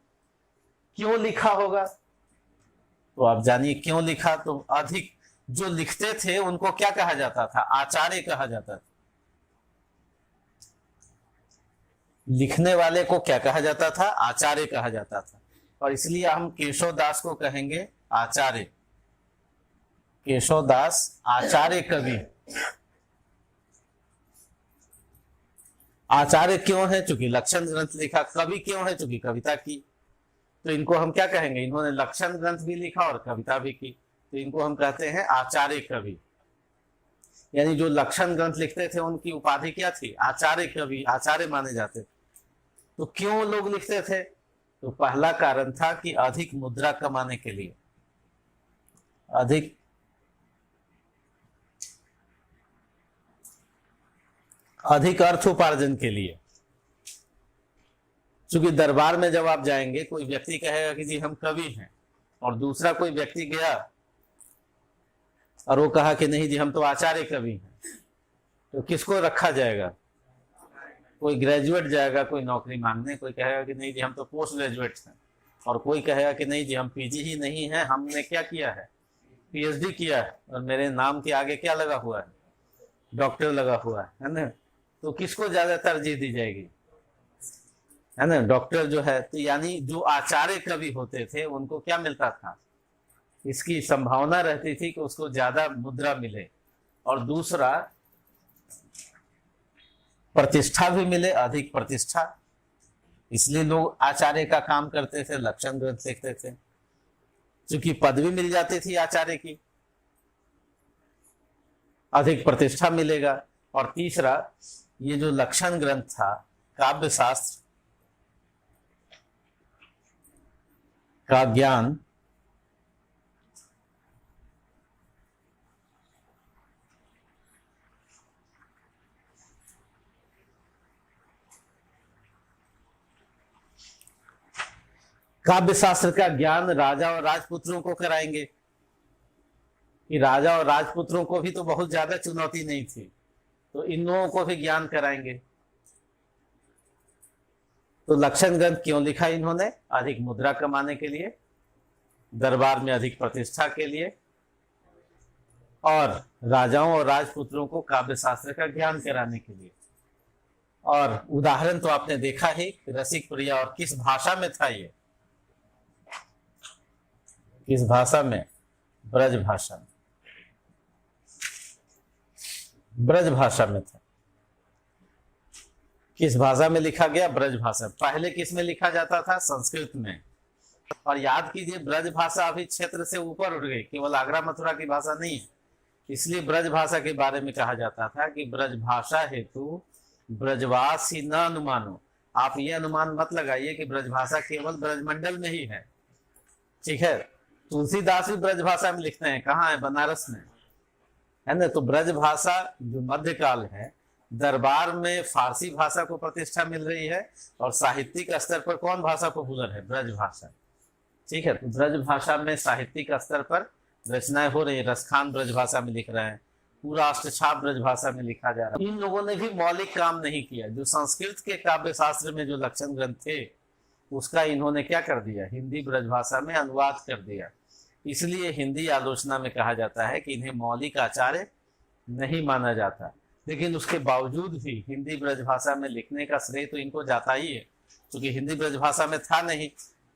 क्यों लिखा होगा? तो आप जानिए क्यों लिखा। तो अधिक जो लिखते थे उनको क्या कहा जाता था? आचार्य कहा जाता था। लिखने वाले को क्या कहा जाता था? आचार्य कहा जाता था। और इसलिए हम केशव दास को कहेंगे आचार्य। केशव दास आचार्य कवि। आचार्य क्यों है? चूंकि लक्षण ग्रंथ लिखा। कवि क्यों है? चूंकि कविता की। तो इनको हम क्या कहेंगे? इन्होंने लक्षण ग्रंथ भी लिखा और कविता भी की, तो इनको हम कहते हैं आचार्य कवि। यानी जो लक्षण ग्रंथ लिखते थे उनकी उपाधि क्या थी? आचार्य कवि, आचार्य माने जाते थे। तो क्यों लोग लिखते थे? तो पहला कारण था कि अधिक मुद्रा कमाने के लिए, अधिक अर्थ उपार्जन के लिए। क्योंकि दरबार में जब आप जाएंगे, कोई व्यक्ति कहेगा कि जी हम कवि हैं, और दूसरा कोई व्यक्ति गया और वो कहा कि नहीं जी हम तो आचार्य कवि हैं, तो किसको रखा जाएगा? कोई ग्रेजुएट जाएगा कोई नौकरी मांगने, कोई कहेगा कि नहीं जी हम तो पोस्ट ग्रेजुएट हैं, और कोई कहेगा कि नहीं जी हम पीजी ही नहीं है, हमने क्या किया है? पीएचडी किया है, और मेरे नाम के आगे क्या लगा हुआ है? डॉक्टर लगा हुआ है ना। तो किसको ज्यादा तरजीह दी जाएगी? है ना, डॉक्टर जो है। तो यानी जो आचार्य कवि होते थे उनको क्या मिलता था? इसकी संभावना रहती थी कि उसको ज्यादा मुद्रा मिले, और दूसरा प्रतिष्ठा भी मिले, अधिक प्रतिष्ठा। इसलिए लोग आचार्य का काम करते थे, लक्षण ग्रंथ लिखते थे, क्योंकि पदवी मिल जाती थी आचार्य की, अधिक प्रतिष्ठा मिलेगा। और तीसरा, ये जो लक्षण ग्रंथ था, काव्य शास्त्र का ज्ञान काव्य शास्त्र का ज्ञान राजा और राजपुत्रों को कराएंगे, कि राजा और राजपुत्रों को भी तो बहुत ज्यादा चुनौती नहीं थी, तो इन लोगों को भी ज्ञान कराएंगे। तो लक्षण ग्रंथ क्यों लिखा इन्होंने? अधिक मुद्रा कमाने के लिए, दरबार में अधिक प्रतिष्ठा के लिए, और राजाओं और राजपुत्रों को काव्य शास्त्र का ज्ञान कराने के लिए। और उदाहरण तो आपने देखा ही, रसिक प्रिया, और किस भाषा में था ये? किस भाषा में? ब्रज भाषा में, ब्रज भाषा में था। किस भाषा में लिखा गया? ब्रज भाषा। पहले किस में लिखा जाता था? संस्कृत में। और याद कीजिए, ब्रज भाषा अभी क्षेत्र से ऊपर उठ गई, केवल आगरा मथुरा की भाषा नहीं है। इसलिए ब्रज भाषा के बारे में कहा जाता था कि ब्रज भाषा हेतु ब्रजवास ही न अनुमानो। आप ये अनुमान मत लगाइए कि ब्रज भाषा केवल ब्रजमंडल में ही है, ठीक है। तुलसीदास भी ब्रज भाषा में लिखते हैं, कहाँ है? बनारस में, है ना। तो ब्रज भाषा जो मध्यकाल है, दरबार में फारसी भाषा को प्रतिष्ठा मिल रही है, और साहित्यिक स्तर पर कौन भाषा पॉपुलर है? ब्रज भाषा, ठीक है। तो ब्रज भाषा में साहित्यिक स्तर पर रचनाएं हो रही है। रसखान ब्रज भाषा में लिख रहे हैं, पूरा अष्टछाप ब्रज भाषा में लिखा जा रहा है। इन लोगों ने भी मौलिक काम नहीं किया। जो संस्कृत के काव्य शास्त्र में जो लक्षण ग्रंथ थे, उसका इन्होंने क्या कर दिया? हिंदी ब्रज भाषा में अनुवाद कर दिया। इसलिए हिंदी आलोचना में कहा जाता है कि इन्हें मौलिक आचार्य नहीं माना जाता। लेकिन उसके बावजूद भी हिंदी ब्रज भाषा में लिखने का श्रेय तो इनको जाता ही है, क्योंकि हिंदी ब्रज भाषा में था नहीं।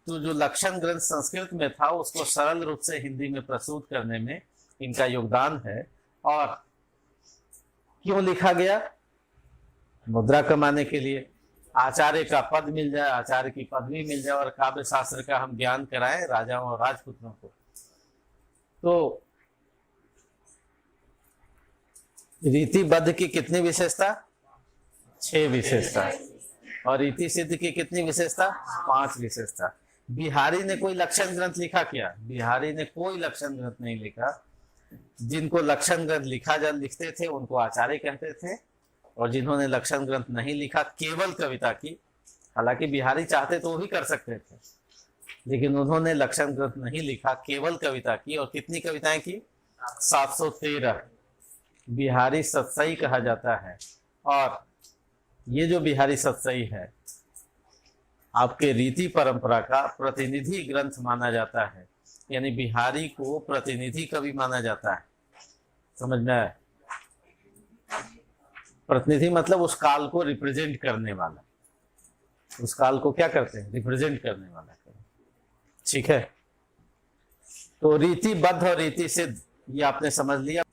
तो जो लक्षण ग्रंथ संस्कृत में था, उसको सरल रूप से हिंदी में प्रस्तुत करने में इनका योगदान है। और क्यों लिखा गया? मुद्रा कमाने के लिए, आचार्य का पद मिल जाए, आचार्य की पदवी मिल जाए, और काव्य शास्त्र का हम ज्ञान कराएं राजाओं और राजपुत्रों को। तो रीतिबद्ध की कितनी विशेषता? 6 विशेषता। और रीति सिद्ध की कितनी विशेषता? 5 विशेषता। बिहारी ने कोई लक्षण ग्रंथ लिखा क्या? बिहारी ने कोई लक्षण ग्रंथ नहीं लिखा। जिनको लक्षण ग्रंथ लिखते थे उनको आचार्य कहते थे, और जिन्होंने लक्षण ग्रंथ नहीं लिखा, केवल कविता की, हालांकि बिहारी चाहते तो वो भी कर सकते थे, लेकिन उन्होंने लक्षण ग्रंथ नहीं लिखा, केवल कविता की। और कितनी कविताएं की? 713। बिहारी सत्सई कहा जाता है। और ये जो बिहारी सत्सई है, आपके रीति परंपरा का प्रतिनिधि ग्रंथ माना जाता है। यानी बिहारी को प्रतिनिधि कवि माना जाता है। समझ में आया? प्रतिनिधि मतलब उस काल को रिप्रेजेंट करने वाला। उस काल को क्या करते हैं? रिप्रेजेंट करने वाला, ठीक है। तो रीतिबद्ध और रीति सिद्ध, ये आपने समझ लिया।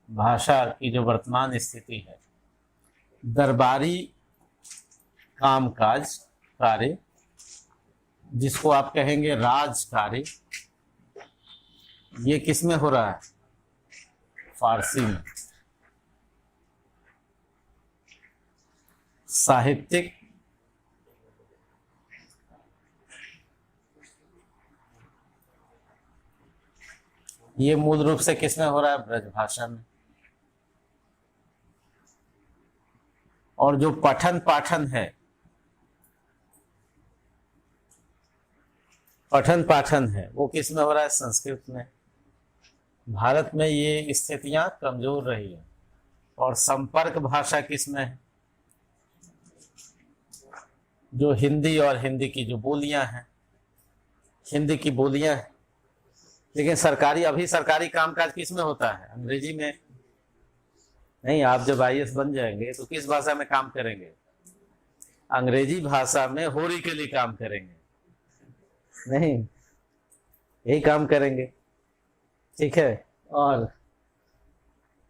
भाषा की जो वर्तमान स्थिति है, दरबारी कामकाज कार्य, जिसको आप कहेंगे राज कार्य, ये किस में हो रहा है? फारसी में। साहित्यिक ये मूल रूप से किस में हो रहा है? ब्रज भाषा में। और जो पठन पाठन है, पठन पाठन है, वो किस में हो रहा है? संस्कृत में। भारत में ये स्थितियां कमजोर रही है। और संपर्क भाषा किस में है? जो हिंदी और हिंदी की जो बोलियां हैं, हिंदी की बोलियां हैं। लेकिन अभी सरकारी कामकाज किस में होता है? अंग्रेजी में नहीं। आप जब IAS बन जाएंगे तो किस भाषा में काम करेंगे? अंग्रेजी भाषा में होरी के लिए काम करेंगे। नहीं, यही काम करेंगे, ठीक है। और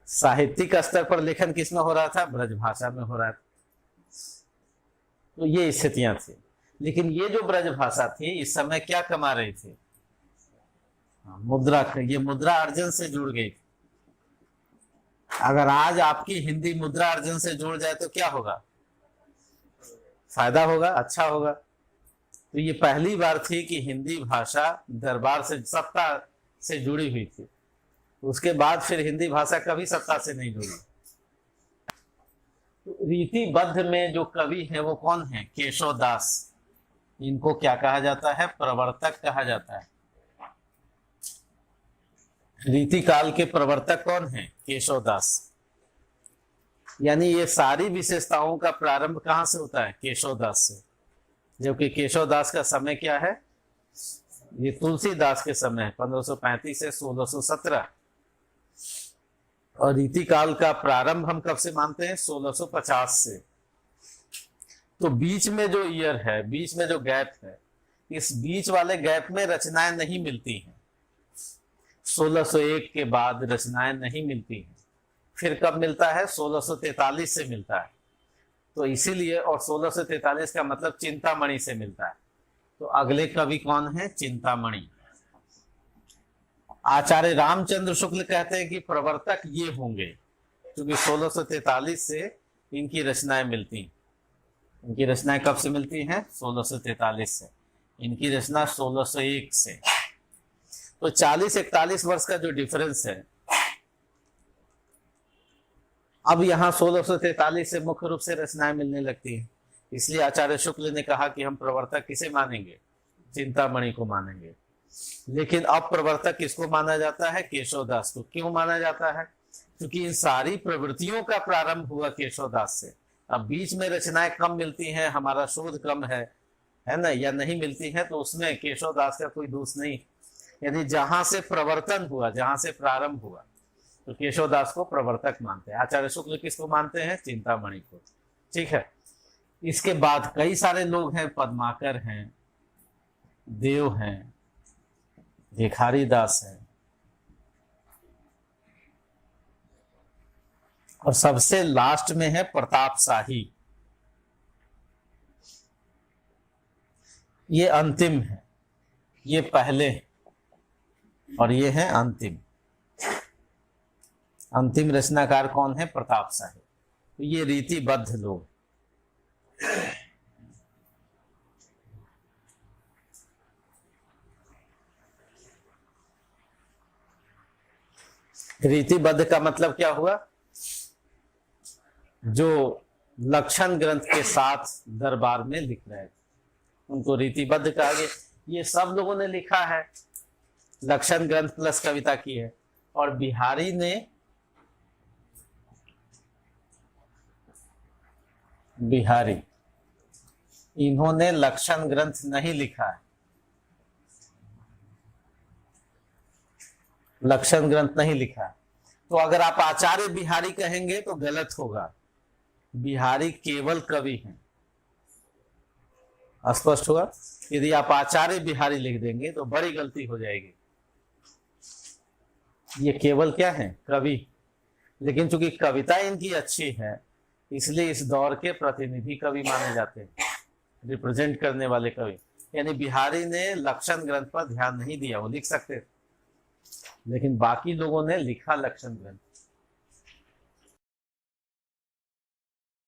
साहित्यिक स्तर पर लेखन किसमें हो रहा था? ब्रजभाषा में हो रहा था। तो ये स्थितियां थी। लेकिन ये जो ब्रजभाषा थी इस समय क्या कमा रही थी? मुद्रा। ये मुद्रा अर्जन से जुड़ गई। अगर आज आपकी हिंदी मुद्रा अर्जन से जुड़ जाए तो क्या होगा? फायदा होगा, अच्छा होगा। तो ये पहली बार थी कि हिंदी भाषा दरबार से, सत्ता से जुड़ी हुई थी। उसके बाद फिर हिंदी भाषा कभी सत्ता से नहीं जुड़ी। तो रीतिबद्ध में जो कवि है वो कौन है? केशव दास। इनको क्या कहा जाता है? प्रवर्तक कहा जाता है। रीति काल के प्रवर्तक कौन है? केशव दास। यानी ये सारी विशेषताओं का प्रारंभ कहां से होता है? केशव दास से। जबकि केशव दास का समय क्या है? ये तुलसीदास के समय है, 1535 से 1617। और रीति काल का प्रारंभ हम कब से मानते हैं? 1650 से। तो बीच में जो ईयर है, बीच में जो गैप है, इस बीच वाले गैप में रचनाएं नहीं मिलती हैं। 1601 के बाद रचनाएं नहीं मिलती हैं। फिर कब मिलता है? 1643 से मिलता है। तो इसीलिए, और 1643 का मतलब चिंतामणि से मिलता है। तो अगले कवि कौन है? चिंतामणि। आचार्य रामचंद्र शुक्ल कहते हैं कि प्रवर्तक ये होंगे, क्योंकि 1643 से इनकी रचनाएं मिलती हैं। इनकी रचनाएं कब से मिलती हैं? 1643 से। इनकी रचना 1601 से। तो 40-41 वर्ष का जो डिफरेंस है, अब यहाँ 1643 से मुख्य रूप से रचनाएं मिलने लगती हैं। इसलिए आचार्य शुक्ल ने कहा कि हम प्रवर्तक किसे मानेंगे? चिंतामणि को मानेंगे। लेकिन अब प्रवर्तक किसको माना जाता है? केशवदास को। क्यों माना जाता है? क्योंकि इन सारी प्रवृत्तियों का प्रारंभ हुआ केशवदास से। अब बीच में रचनाएं कम मिलती हैं, हमारा शोध कम है ना, या नहीं मिलती है, तो उसमें केशवदास का कोई दोष नहीं। यानी जहां से प्रवर्तन हुआ, जहां से प्रारंभ हुआ, तो केशवदास को प्रवर्तक मानते हैं। आचार्य शुक्ल किसको मानते हैं? चिंतामणि को। ठीक है। इसके बाद कई सारे लोग हैं, पद्माकर हैं, देव हैं, भिखारी दास है, और सबसे लास्ट में है प्रताप शाही। ये अंतिम है, ये पहले है, और ये है अंतिम। अंतिम रचनाकार कौन है? प्रताप शाही। तो ये रीतिबद्ध लोग। रीतिबद्ध का मतलब क्या हुआ? जो लक्षण ग्रंथ के साथ दरबार में लिख रहे थे उनको रीतिबद्ध कहा गया। ये सब लोगों ने लिखा है, लक्षण ग्रंथ प्लस कविता की है। और बिहारी ने, बिहारी, इन्होंने लक्षण ग्रंथ नहीं लिखा है। लक्षण ग्रंथ नहीं लिखा। तो अगर आप आचार्य बिहारी कहेंगे तो गलत होगा। बिहारी केवल कवि हैं। स्पष्ट हुआ? यदि आप आचार्य बिहारी लिख देंगे तो बड़ी गलती हो जाएगी। ये केवल क्या है? कवि। लेकिन चूंकि कविता इनकी अच्छी है, इसलिए इस दौर के प्रतिनिधि कवि माने जाते हैं, रिप्रेजेंट करने वाले कवि। यानी बिहारी ने लक्षण ग्रंथ पर ध्यान नहीं दिया। वो लिख सकते थे, लेकिन बाकी लोगों ने लिखा लक्षण ग्रंथ।